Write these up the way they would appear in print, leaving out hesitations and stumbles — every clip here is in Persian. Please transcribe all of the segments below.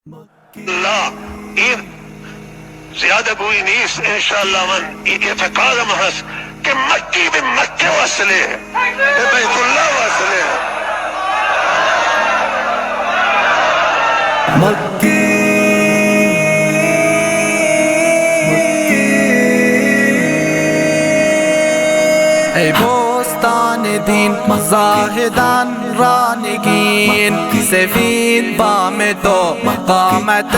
لا این زیاده گویی نیست. انشاءالله من این اعتقادم هست که مکی به مکه وصله، به بیت الله وصله. مکی ای بستان دین زاهدان را نگین، سفید بام تو قامت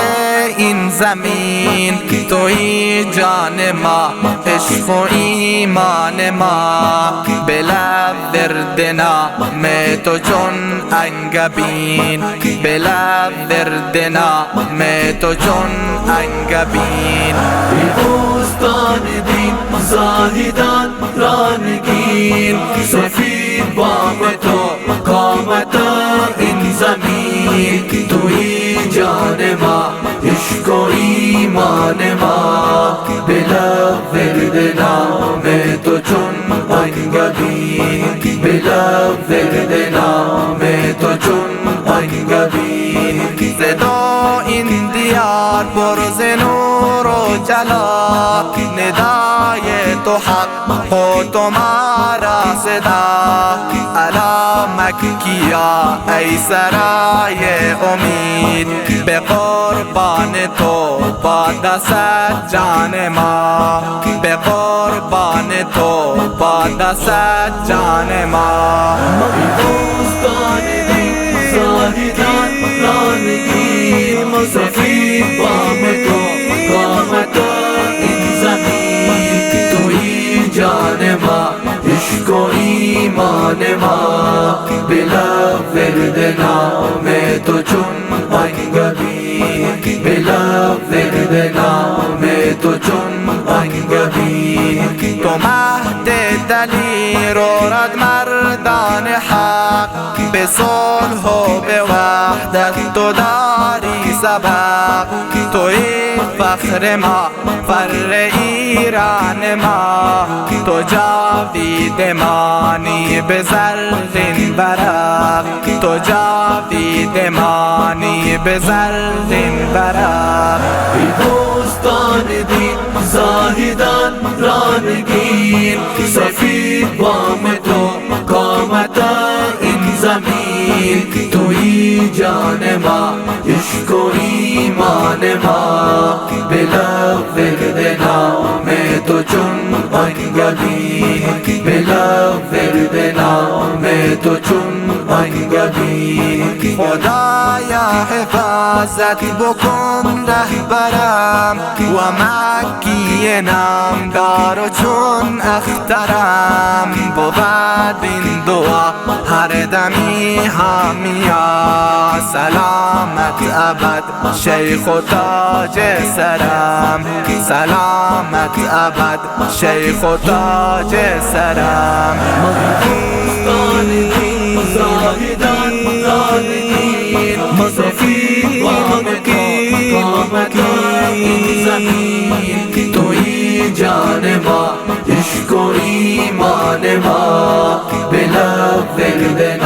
این زمین. توی جان ما عشق و ایمان ما، به لب ورد نام تو چون انگبین، به لب ورد نام تو چون انگبین. ای بستان دین زاهدان را نگین، سفید بام تو قامت این زمین. توی جان ما عشق و ایمان ما، به لب ورد نام تو چون انگبین، به لب ورد نام تو چون انگبین. صدا این دیار برز نور و جلا، ندای تو حق و تمہارا صدا. الا مکیا ای سرای امید، به قربان تو با دست جان ما، به قربان تو با دست جان ما. دوستان دین زاهدان را نگین، سفید بام تو قامت این زمین. توی جان ما عشق و ایمان ما، به لب ورد نام تو چون انگبین، به لب ورد نام تو چون انگبین. تو مهد دلیر و رد مردان حق، به صلح و به وحدت تو داری سبق. توی فخر ما فر ایران ما، تو جاوید مانی به زرین ورق، تو جاوید مانی به زرین ورق. ای دوستان دین زاهدان را نگین، سفید بام تو قامت این زمین. توی جان ما عشق و ایمان ما، به لب ورد نام تو چون انگبین، به لب ورد نام تو چون انگبین. خدایا حفاظت بکن رهبرم، و مکی نامدار و چون اخترم. بود این دعا هر دمی حامیا، سلامت ابد شیخ و تاج سرم، سلامت ابد شیخ و تاج سرم. دوستان دین زاهدان را نگین، سفید بام تو قامت این زمین. توی جان ما عشق و ایمان ما، به لب ورد